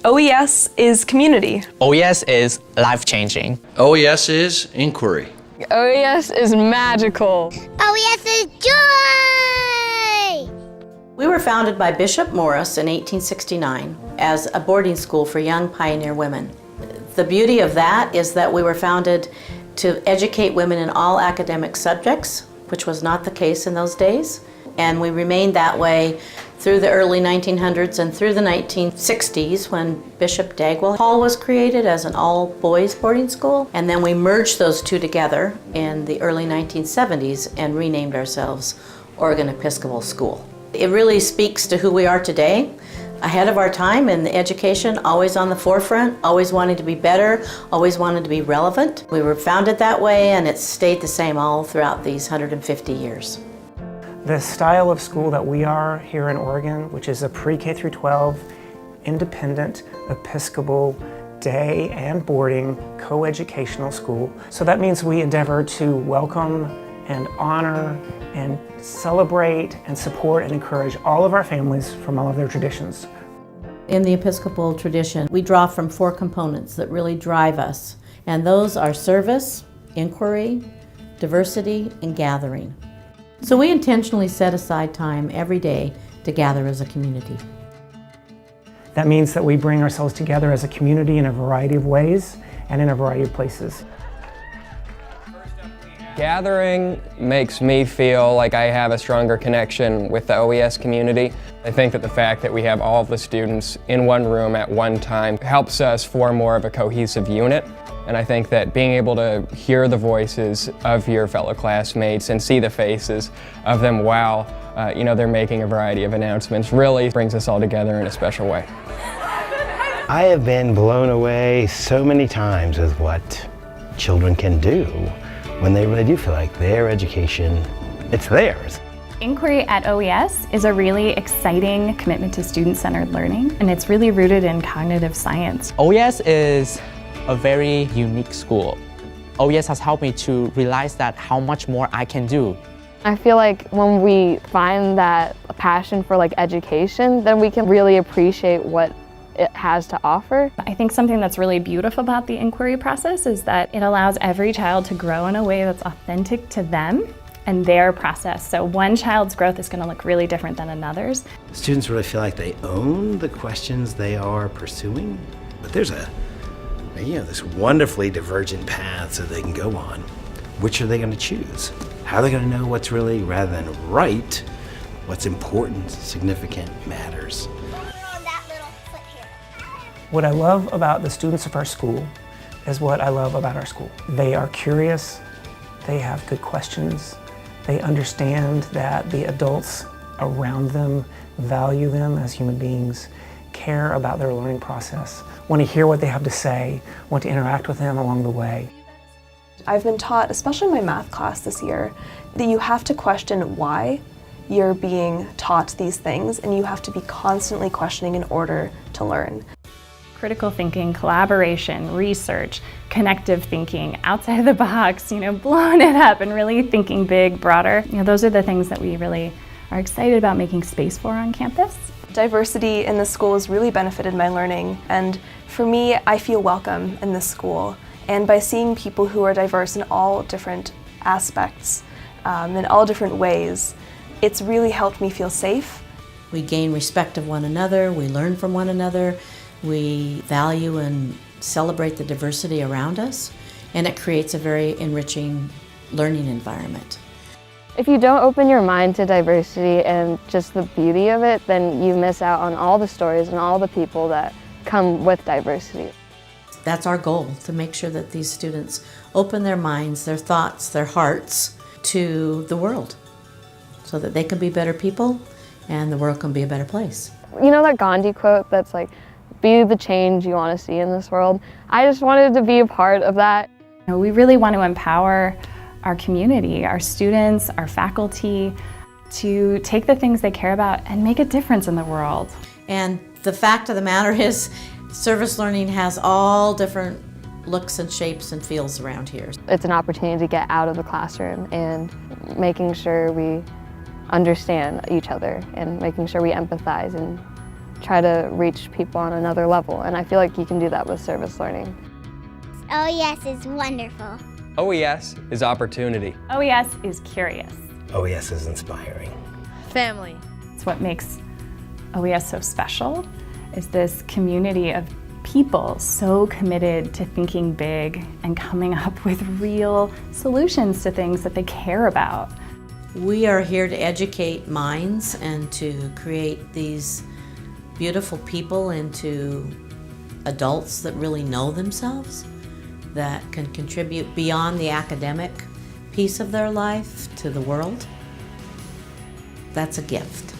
OES is community. OES is life-changing. OES is inquiry. OES is magical. OES is joy! We were founded by Bishop Morris in 1869 as a boarding school for young pioneer women. The beauty of that is that we were founded to educate women in all academic subjects, which was not the case in those days. And we remained that way through the early 1900s and through the 1960s when Bishop Dagwell Hall was created as an all-boys boarding school. And then we merged those two together in the early 1970s and renamed ourselves Oregon Episcopal School. It really speaks to who we are today, ahead of our time in the education, always on the forefront, always wanting to be better, always wanting to be relevant. We were founded that way and it's stayed the same all throughout these 150 years. The style of school that we are here in Oregon, which is a pre-K through 12, independent, Episcopal, day and boarding, co-educational school. So that means we endeavor to welcome and honor and celebrate and support and encourage all of our families from all of their traditions. In the Episcopal tradition, we draw from 4 components that really drive us, and those are service, inquiry, diversity, and gathering. So we intentionally set aside time every day to gather as a community. That means that we bring ourselves together as a community in a variety of ways and in a variety of places. Gathering makes me feel like I have a stronger connection with the OES community. I think that the fact that we have all of the students in one room at one time helps us form more of a cohesive unit. And I think that being able to hear the voices of your fellow classmates and see the faces of them while they're making a variety of announcements really brings us all together in a special way. I have been blown away so many times with what children can do when they really do feel like their education, it's theirs. Inquiry at OES is a really exciting commitment to student-centered learning, and it's really rooted in cognitive science. OES is a very unique school. OES has helped me to realize that how much more I can do. I feel like when we find that passion for education, then we can really appreciate what it has to offer. I think something that's really beautiful about the inquiry process is that it allows every child to grow in a way that's authentic to them and their process. So one child's growth is going to look really different than another's. Students really feel like they own the questions they are pursuing, but there's this wonderfully divergent paths that they can go on. Which are they going to choose? How are they going to know what's really, rather than right, what's important, significant, matters? What I love about the students of our school is what I love about our school. They are curious, they have good questions, they understand that the adults around them value them as human beings, care about their learning process, want to hear what they have to say, want to interact with them along the way. I've been taught, especially in my math class this year, that you have to question why you're being taught these things, and you have to be constantly questioning in order to learn. Critical thinking, collaboration, research, connective thinking, outside of the box, blowing it up and really thinking big, broader. Those are the things that we really are excited about making space for on campus. Diversity in the school has really benefited my learning, and for me, I feel welcome in this school. And by seeing people who are diverse in all different aspects, in all different ways, it's really helped me feel safe. We gain respect of one another, we learn from one another, we value and celebrate the diversity around us, and it creates a very enriching learning environment. If you don't open your mind to diversity and just the beauty of it, then you miss out on all the stories and all the people that come with diversity. That's our goal, to make sure that these students open their minds, their thoughts, their hearts to the world, so that they can be better people and the world can be a better place. You know that Gandhi quote that's like, be the change you want to see in this world? I just wanted to be a part of that. We really want to empower our community, our students, our faculty, to take the things they care about and make a difference in the world. And the fact of the matter is, service learning has all different looks and shapes and feels around here. It's an opportunity to get out of the classroom and making sure we understand each other and making sure we empathize and try to reach people on another level. And I feel like you can do that with service learning. OES is wonderful. OES is opportunity. OES is curious. OES is inspiring. Family. It's what makes OES so special, is this community of people so committed to thinking big and coming up with real solutions to things that they care about. We are here to educate minds and to create these beautiful people into adults that really know themselves, that can contribute beyond the academic piece of their life to the world. That's a gift.